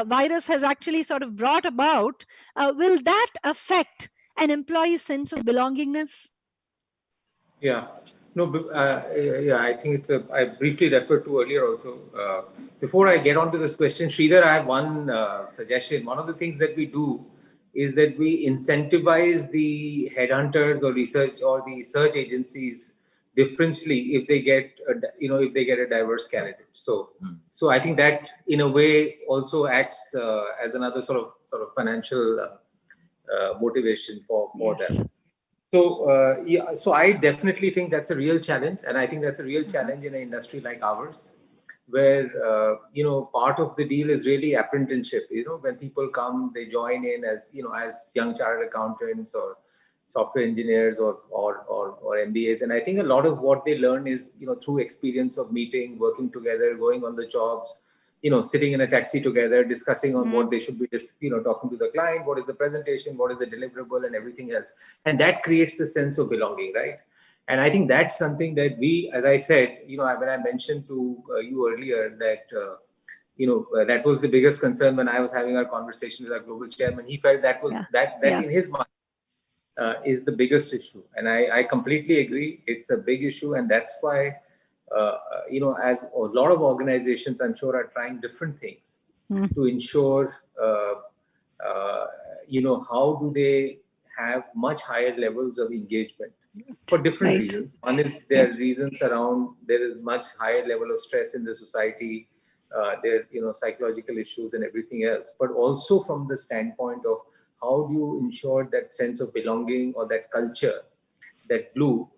virus has actually sort of brought about, will that affect an employee's sense of belongingness? Yeah. No, I think I briefly referred to earlier also. Before I get on to this question, Sridhar, I have one suggestion. One of the things that we do is that we incentivize the headhunters or research or the search agencies differently if they get a diverse candidate. So I think that in a way also acts as another sort of financial motivation for them. So I definitely think that's a real challenge, and I think that's a real challenge in an industry like ours, where part of the deal is really apprenticeship. When people come, they join in as young chartered accountants or software engineers or MBAs, and I think a lot of what they learn is through experience of meeting, working together, going on the jobs, sitting in a taxi together, discussing on what they should be, talking to the client, what is the presentation, what is the deliverable, and everything else. And that creates the sense of belonging, right? And I think that's something that we, as I said, when I mentioned to you earlier that, that was the biggest concern when I was having our conversation with our global chairman. He felt that was that in his mind is the biggest issue. And I completely agree. It's a big issue. And that's why, as a lot of organizations, I'm sure, are trying different things to ensure, how do they have much higher levels of engagement for different Right. reasons. One is there are reasons around there is much higher level of stress in the society. There, psychological issues and everything else, but also from the standpoint of how do you ensure that sense of belonging or that culture, that glue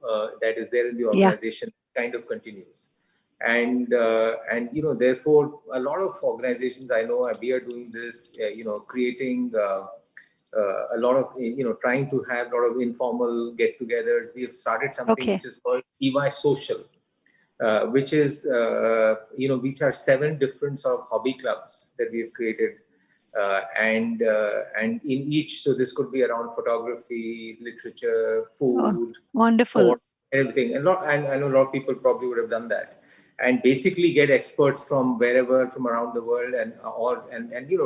that is there in the Yeah. organization kind of continues. And therefore a lot of organizations I know we are doing this, creating a lot of, trying to have a lot of informal get-togethers. We have started something Okay. which is called EY Social, which is, which are 7 different sort of hobby clubs that we have created. And in each, so this could be around photography, literature, food, Wonderful. sport, everything. And I know a lot of people probably would have done that. And basically get experts from wherever, from around the world, and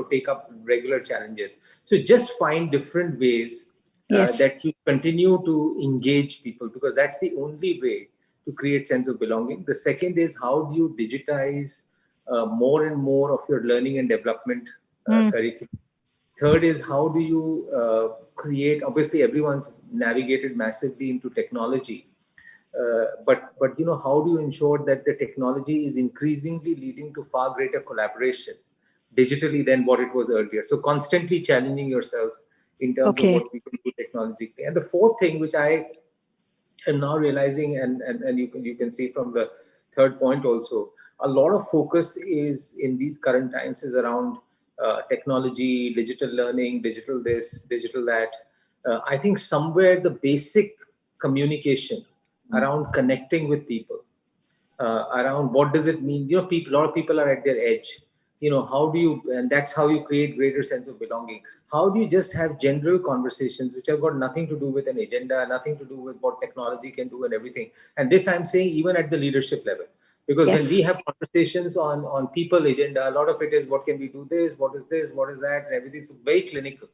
take up regular challenges. So just find different ways Yes. that you continue to engage people, because that's the only way to create sense of belonging. The second is how do you digitize more and more of your learning and development curriculum. Third is how do you create, obviously everyone's navigated massively into technology, but how do you ensure that the technology is increasingly leading to far greater collaboration digitally than what it was earlier. So constantly challenging yourself in terms of Okay. what we can do technologically. And the fourth thing which I am now realizing, and you can see from the third point also, a lot of focus is in these current times is around technology, digital learning, digital this, digital that. I think somewhere the basic communication around connecting with people, around what does it mean, people, a lot of people are at their edge, how do you, and that's how you create greater sense of belonging. How do you just have general conversations which have got nothing to do with an agenda, nothing to do with what technology can do and everything. And this I'm saying even at the leadership level, because when we have conversations on people agenda, a lot of it is what can we do this, what is that, and everything's very clinical.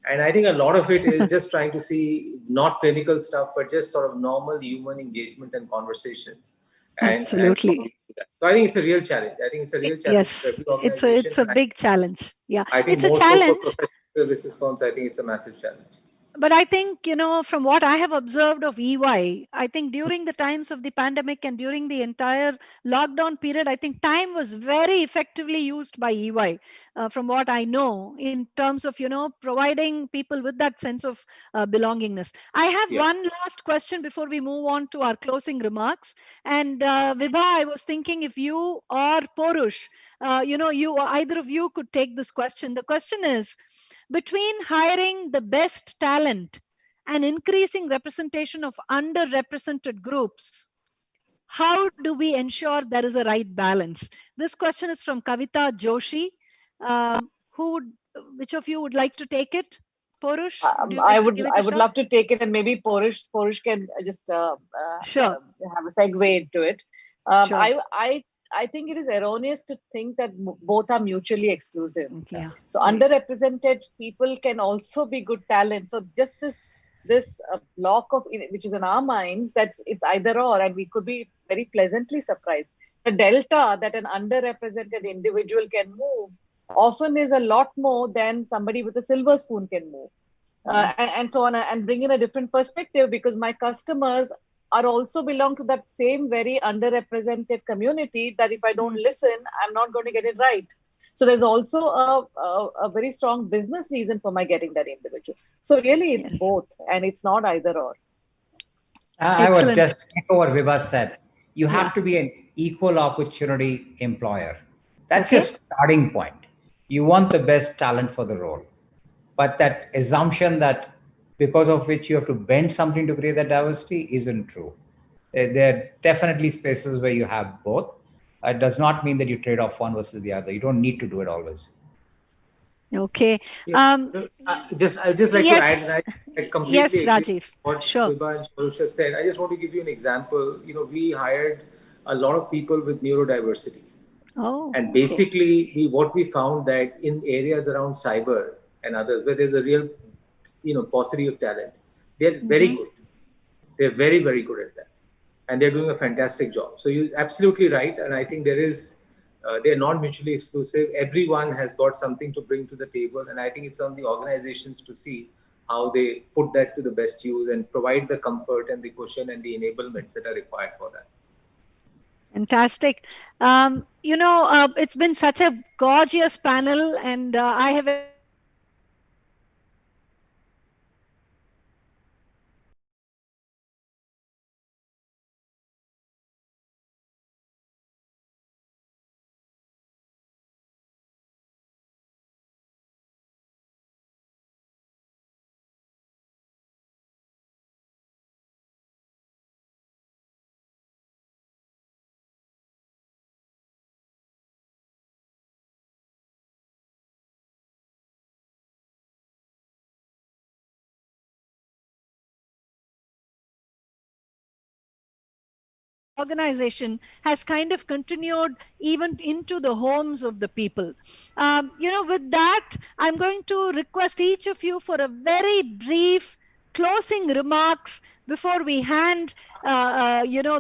And I think a lot of it is just trying to see not clinical stuff, but just sort of normal human engagement and conversations. Absolutely. So I think it's a real challenge. I think it's a real challenge for Yes. every organization. It's a big challenge. Yeah. I think It's a more so for challenge. professional services firms, I think it's a massive challenge. But I think, from what I have observed of EY, I think during the times of the pandemic and during the entire lockdown period, I think time was very effectively used by EY, from what I know, in terms of, providing people with that sense of belongingness. I have one last question before we move on to our closing remarks. And Vibha, I was thinking if you or Porush, either of you could take this question. The question is, between hiring the best talent and increasing representation of underrepresented groups, how do we ensure there is a right balance? This question is from Kavita Joshi. Which of you would like to take it? Porush, would you like I to would give it I a would shot? love to take it, and maybe Porush can just Sure. have a segue into it. Sure. I think it is erroneous to think that both are mutually exclusive. Yeah. So Right. underrepresented people can also be good talent. So just this block of, which is in our minds, it's either or, and we could be very pleasantly surprised. The delta that an underrepresented individual can move often is a lot more than somebody with a silver spoon can move. And so on, and bring in a different perspective, because my customers are also belong to that same very underrepresented community, that if I don't listen, I'm not going to get it right. So there's also a very strong business reason for my getting that individual. So really it's both, and it's not either or. I would just echo what Vibha said. You have to be an equal opportunity employer. That's your starting point. You want the best talent for the role. But that assumption that because of which you have to bend something to create that diversity isn't true. There are definitely spaces where you have both. It does not mean that you trade off one versus the other. You don't need to do it always. Okay. I just like to add, I completely agree with what Vibha and Porush have said. I just want to give you an example. We hired a lot of people with neurodiversity. And basically, what we found that in areas around cyber and others, where there's a real, paucity of talent, they're very good. They're very, very good at that. And they're doing a fantastic job. So you're absolutely right. And I think they're not mutually exclusive. Everyone has got something to bring to the table. And I think it's on the organizations to see how they put that to the best use and provide the comfort and the cushion and the enablements that are required for that. Fantastic. It's been such a gorgeous panel, and I have enjoyed organization has kind of continued even into the homes of the people. With that, I'm going to request each of you for a very brief closing remarks before we hand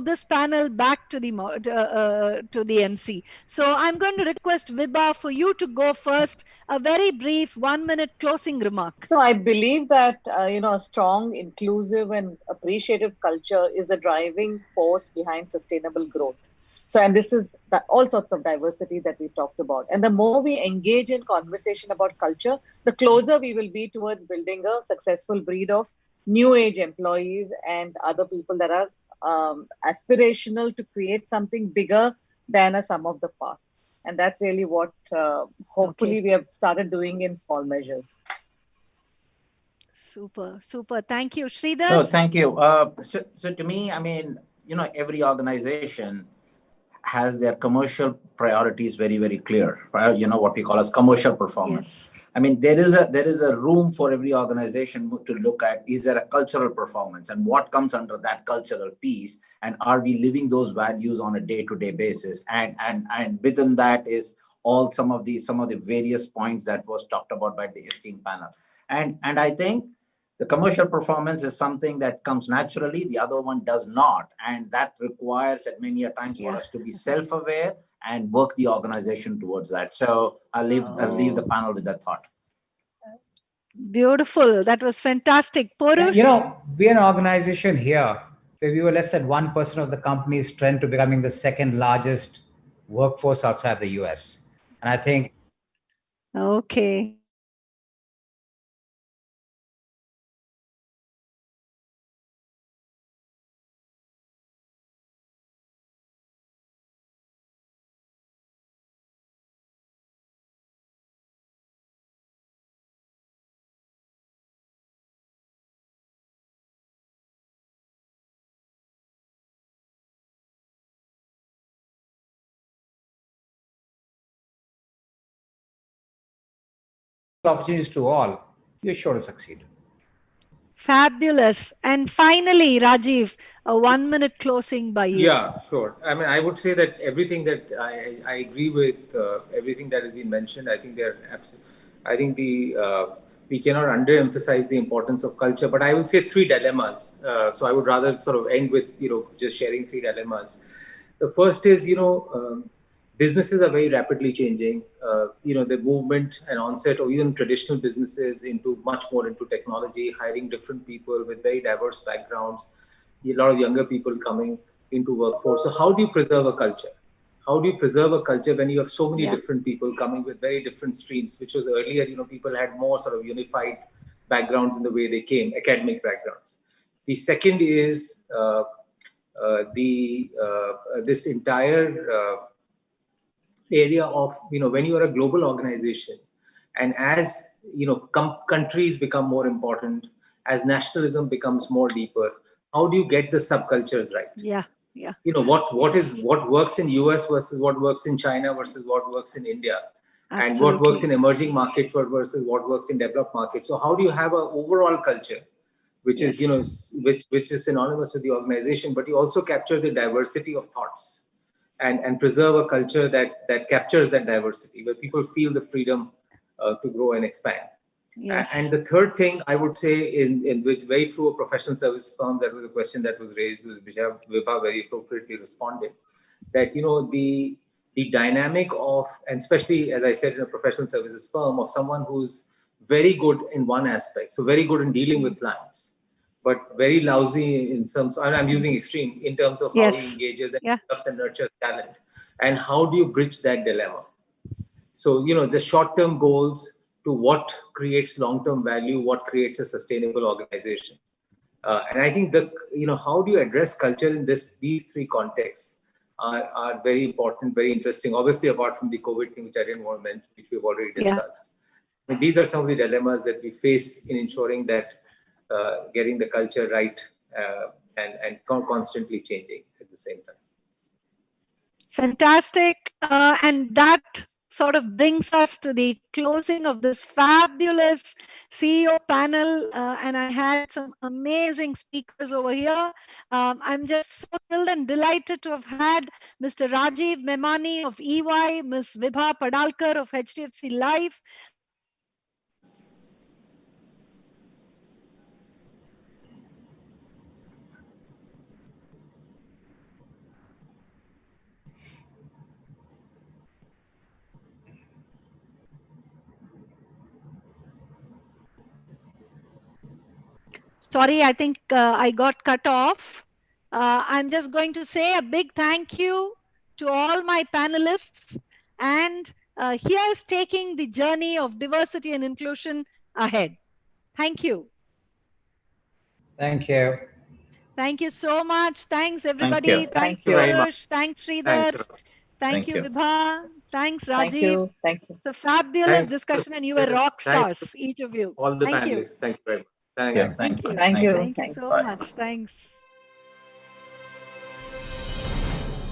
this panel back to the MC. So I'm going to request Vibha for you to go first. A very brief 1-minute closing remark. So I believe that a strong, inclusive, and appreciative culture is the driving force behind sustainable growth. So, and this is all sorts of diversity that we talked about. And the more we engage in conversation about culture, the closer we will be towards building a successful breed of new age employees and other people that are aspirational to create something bigger than a sum of the parts. And that's really what hopefully we have started doing in small measures. Super, super. Thank you, Sridhar. No, thank you. So to me, I mean, every organization has their commercial priorities very, very clear. Right? What we call as commercial performance. Yes. I mean, there is a room for every organization to look at, is there a cultural performance and what comes under that cultural piece, and are we living those values on a day-to-day basis? And within that is all some of the various points that was talked about by the esteemed panel. And I think the commercial performance is something that comes naturally. The other one does not. And that requires at many a times for us to be self-aware and work the organization towards that. So I'll leave the panel with that thought. Beautiful. That was fantastic. Purush? We're an organization here where we were less than 1% of the company's trend to becoming the second largest workforce outside the US. And I think. Okay. Opportunities to all, you're sure to succeed. Fabulous. And finally, Rajiv, a 1-minute closing by you. Yeah, sure. I mean, I would say that everything that I agree with everything that has been mentioned. I think we cannot underemphasize the importance of culture. But I will say 3 dilemmas. So I would rather sort of end with just sharing 3 dilemmas. The first is businesses are very rapidly changing. The movement and onset of even traditional businesses into much more into technology, hiring different people with very diverse backgrounds, a lot of younger people coming into workforce. So how do you preserve a culture? How do you preserve a culture when you have so many different people coming with very different streams, which was earlier, people had more sort of unified backgrounds in the way they came, academic backgrounds. The second is this entire area of when you are a global organization, and as countries become more important, as nationalism becomes more deeper, how do you get the subcultures right? What works in US versus what works in China versus what works in India. Absolutely. And what works in emerging markets versus what works in developed markets. So how do you have an overall culture which is which is synonymous with the organization, but you also capture the diversity of thoughts and preserve a culture that captures that diversity, where people feel the freedom to grow and expand. Yes. And the third thing I would say, in which very true of professional service firms, that was a question that was raised, which Vibha very appropriately responded, that the dynamic of, and especially as I said in a professional services firm, of someone who's very good in one aspect. So very good in dealing with clients, but very lousy in some, and I'm using extreme in terms of how he Yes. engages and Yeah. develops and nurtures talent. And how do you bridge that dilemma? So, the short-term goals to what creates long-term value, what creates a sustainable organization. And I think how do you address culture in these three contexts are very important, very interesting. Obviously, apart from the COVID thing, which I didn't want to mention, which we've already discussed. And these are some of the dilemmas that we face in ensuring that getting the culture right and constantly changing at the same time. Fantastic. And that sort of brings us to the closing of this fabulous CEO panel. And I had some amazing speakers over here. I'm just so thrilled and delighted to have had Mr. Rajiv Memani of EY, Ms. Vibha Padalkar of HDFC Life, Sorry, I think I got cut off. I'm just going to say a big thank you to all my panelists. And here's taking the journey of diversity and inclusion ahead. Thank you. Thank you. Thank you so much. Thanks, everybody. Thank Thanks, you very much. Piyush. Thanks, Sridhar. Thank you, Vibha. Thanks, Rajiv. Thank you. Thank you. It's a fabulous discussion, and you were rock stars, each of you. All the Thank you. panelists. Thank you very much. Thanks. Yeah, Thank you. Thank you. Thank you so much. Thanks.